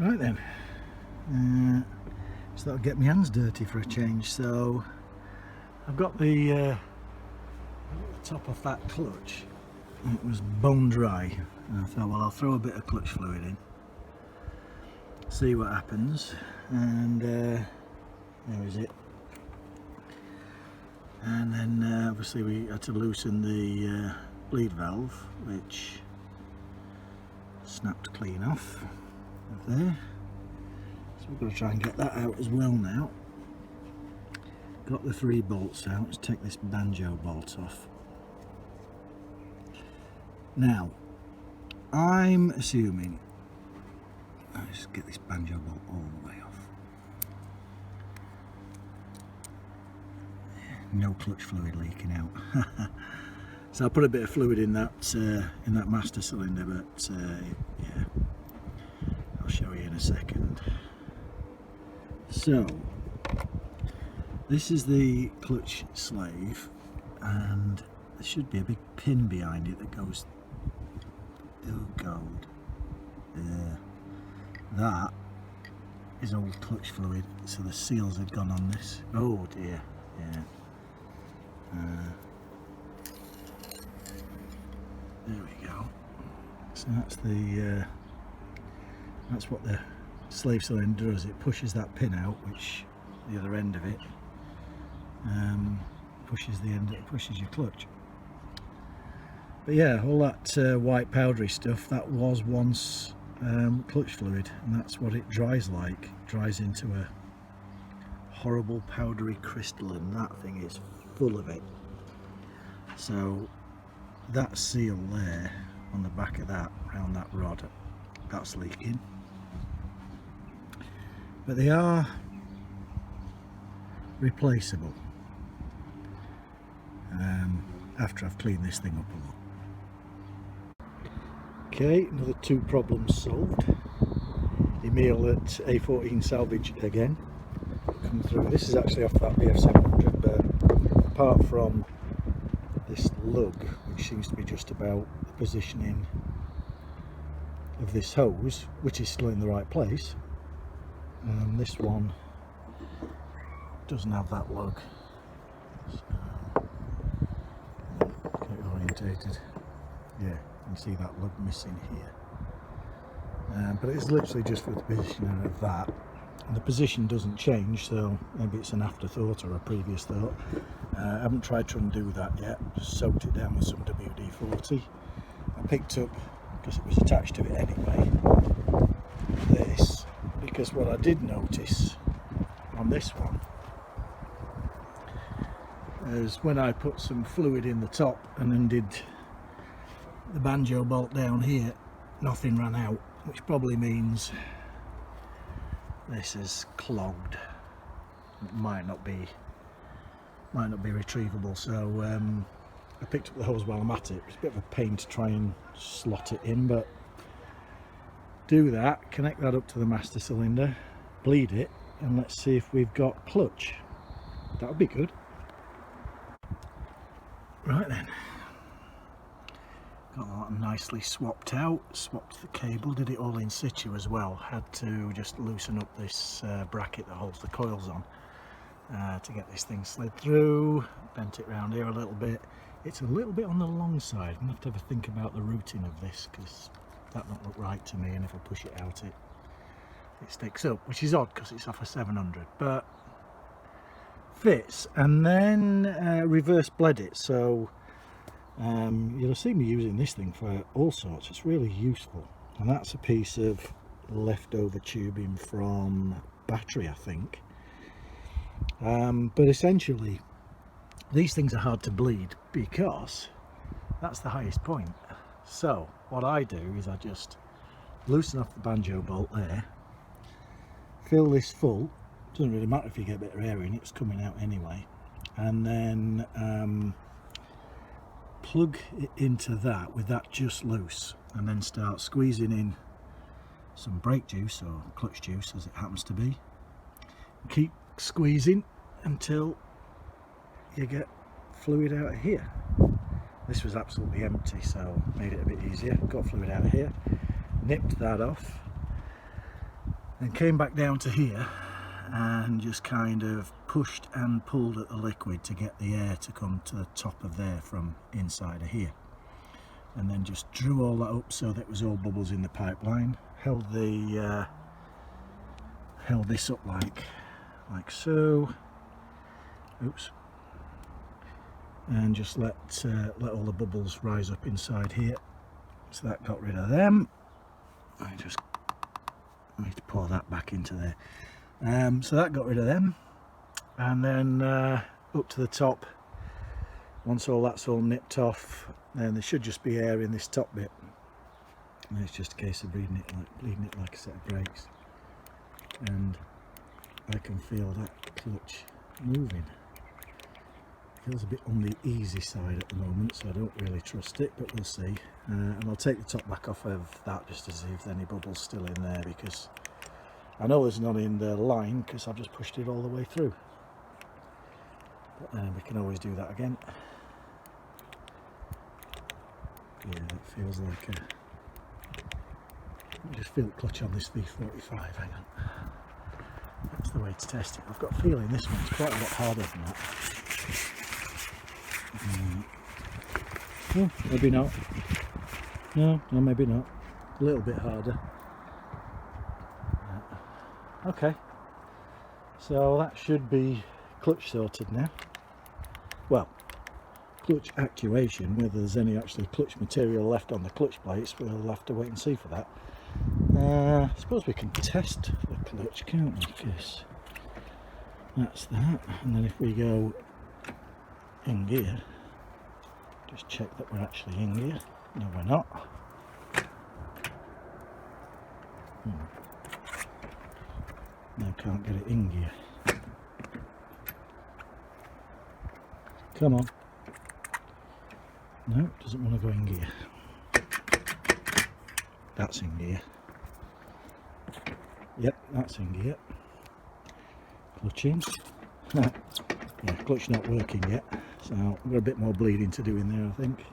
Right then, so that'll get my hands dirty for a change. So I've got the top of that clutch, it was bone dry, and I thought, well, I'll throw a bit of clutch fluid in, see what happens, and there is it. And then obviously we had to loosen the bleed valve, which snapped clean off of there, so we've got to try and get that out as well now. Got the 3 bolts out. Let's take this banjo bolt off. Now I'm assuming, let's just get this banjo bolt all the way off. No clutch fluid leaking out. So I'll put a bit of fluid in that master cylinder, but yeah, I'll show you in a second. So this is the clutch slave, and there should be a big pin behind it that goes, oh god, there. That is old clutch fluid, so the seals had gone on this. Oh dear, yeah. There we go. So that's what the slave cylinder does. It pushes that pin out, which the other end of it pushes your clutch. But yeah, all that white powdery stuff, that was once clutch fluid, and that's what it dries like. It dries into a horrible powdery crystal, and that thing is full of it. So that seal there on the back of that, around that rod, that's leaking. But they are replaceable after I've cleaned this thing up a lot. Okay, another 2 problems solved. Emil at A14 salvage again, come through. This is actually off that VF1100, but apart from this lug, which seems to be just about the positioning of this hose, which is still in the right place, this one doesn't have that lug. So, get it orientated. Yeah, you can see that lug missing here. But it's literally just for the positioning of that. And the position doesn't change, so maybe it's an afterthought or a previous thought. I haven't tried to undo that yet, just soaked it down with some WD-40. I picked up, because it was attached to it anyway, this, because what I did notice on this one is when I put some fluid in the top and undid the banjo bolt down here, nothing ran out, which probably means this is clogged. It might not be retrievable. So I picked up the hose while I'm at it. It's a bit of a pain to try and slot it in, but do that, connect that up to the master cylinder, bleed it, and let's see if we've got clutch. That would be good. Right then, got that nicely swapped out, swapped the cable, did it all in situ as well. Had to just loosen up this bracket that holds the coils on to get this thing slid through. Bent it round here a little bit. It's a little bit on the long side. I'm going to have to have a think about the routing of this, because that don't look right to me, and if I push it out it sticks up, which is odd because it's off a 700, but fits. And then reverse bled it, so you'll see me using this thing for all sorts. It's really useful, and that's a piece of leftover tubing from battery, I think. But essentially these things are hard to bleed because that's the highest point. So what I do is I just loosen off the banjo bolt there, fill this full, doesn't really matter if you get a bit of air in, it's coming out anyway, and then plug it into that with that just loose, and then start squeezing in some brake juice or clutch juice as it happens to be. Keep squeezing until you get fluid out of here. This was absolutely empty, so made it a bit easier. Got fluid out of here, nipped that off, and came back down to here and just kind of pushed and pulled at the liquid to get the air to come to the top of there from inside of here, and then just drew all that up so that it was all bubbles in the pipeline. Held this up like so. Oops. And just let all the bubbles rise up inside here. So that got rid of them. I need to pour that back into there. So that got rid of them, and then up to the top, once all that's all nipped off, then there should just be air in this top bit, and it's just a case of bleeding it like a set of brakes. And I can feel that clutch moving. It feels a bit on the easy side at the moment, so I don't really trust it, but we'll see. And I'll take the top back off of that just to see if there's any bubbles still in there, because I know there's none in the line because I've just pushed it all the way through. But we can always do that again. Yeah, that feels like a... Let me just feel the clutch on this V45, hang on. That's the way to test it. I've got a feeling this one's quite a lot harder than that. Oh, maybe not. No, maybe not. A little bit harder. Okay, so that should be clutch sorted now. Well, clutch actuation, whether there's any actually clutch material left on the clutch plates, we'll have to wait and see for that. I suppose we can test the clutch, can't we? Because that's that. And then if we go in gear, just check that we're actually in gear. No, we're not. No, can't get it in gear. Come on. No, doesn't want to go in gear. That's in gear. Yep, that's in gear. Clutch in. Yeah, clutch not working yet, so we've got a bit more bleeding to do in there, I think.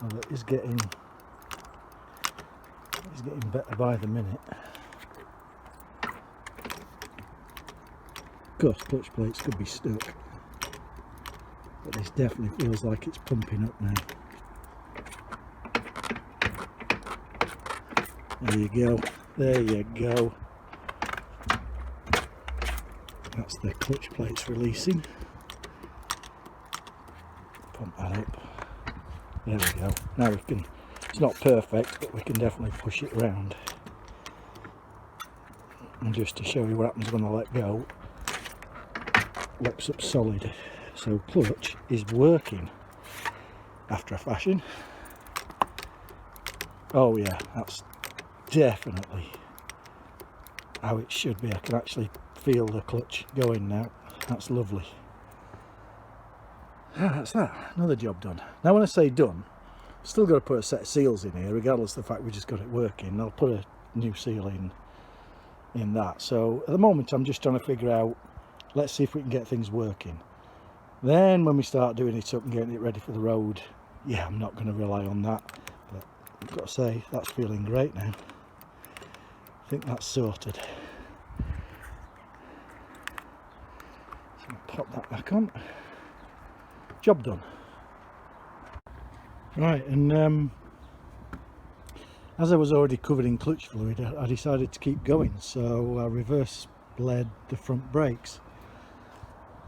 Well, it is getting better by the minute. Of course, clutch plates could be stuck, but this definitely feels like it's pumping up now. There you go, there you go. That's the clutch plates releasing. Pump that up. There we go. Now we can, it's not perfect, but we can definitely push it round. And just to show you what happens when I let go, locks up solid. So clutch is working after a fashion. Oh yeah, that's definitely how it should be. I can actually feel the clutch going now. That's lovely. That's that. Another job done. Now when I say done, still got to put a set of seals in here, regardless of the fact we just got it working. I'll put a new seal in that. So at the moment I'm just trying to figure out, let's see if we can get things working. Then when we start doing it up and getting it ready for the road, yeah, I'm not going to rely on that. But I've got to say, that's feeling great now. I think that's sorted. So I'll pop that back on. Job done. Right, and as I was already covered in clutch fluid, I decided to keep going, so I reverse bled the front brakes.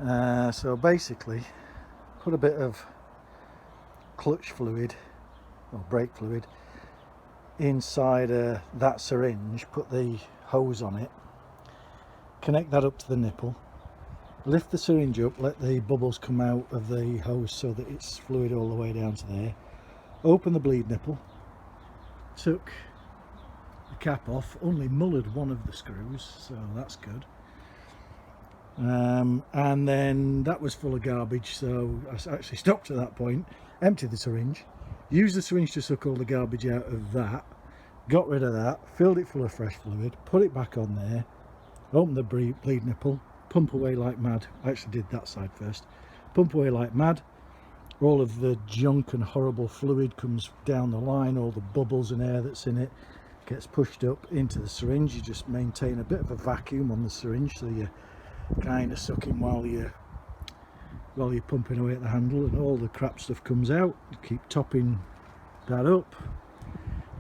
So basically put a bit of clutch fluid or brake fluid inside that syringe, put the hose on it, connect that up to the nipple, lift the syringe up, let the bubbles come out of the hose so that it's fluid all the way down to there, open the bleed nipple, took the cap off, only mullered one of the screws, so that's good. And then that was full of garbage, so I actually stopped at that point, emptied the syringe, used the syringe to suck all the garbage out of that, got rid of that, filled it full of fresh fluid, put it back on there, opened the bleed nipple, pump away like mad. I actually did that side first. Pump away like mad. All of the junk and horrible fluid comes down the line, all the bubbles and air that's in it. gets pushed up into the syringe. You just maintain a bit of a vacuum on the syringe, so you're kind of sucking while you're pumping away at the handle, and all the crap stuff comes out. You keep topping that up,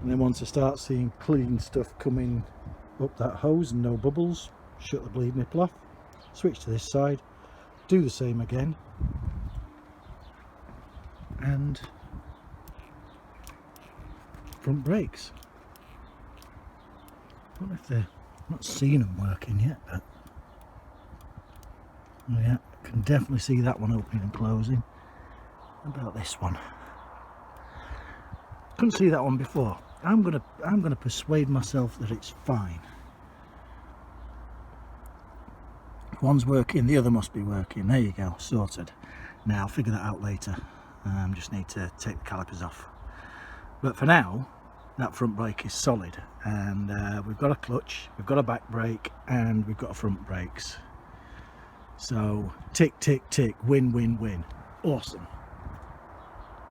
and then once I start seeing clean stuff coming up that hose and no bubbles, shut the bleed nipple off, switch to this side, do the same again, and front brakes. I wonder if they're not seeing them working yet, but yeah, I can definitely see that one opening and closing. How about this one? Couldn't see that one before. I'm gonna persuade myself that it's fine. If one's working, the other must be working. There you go, sorted. Now I'll figure that out later. Just need to take the calipers off. But for now, that front brake is solid, and we've got a clutch, we've got a back brake, and we've got a front brakes. So tick, tick, tick, win, win, win. Awesome.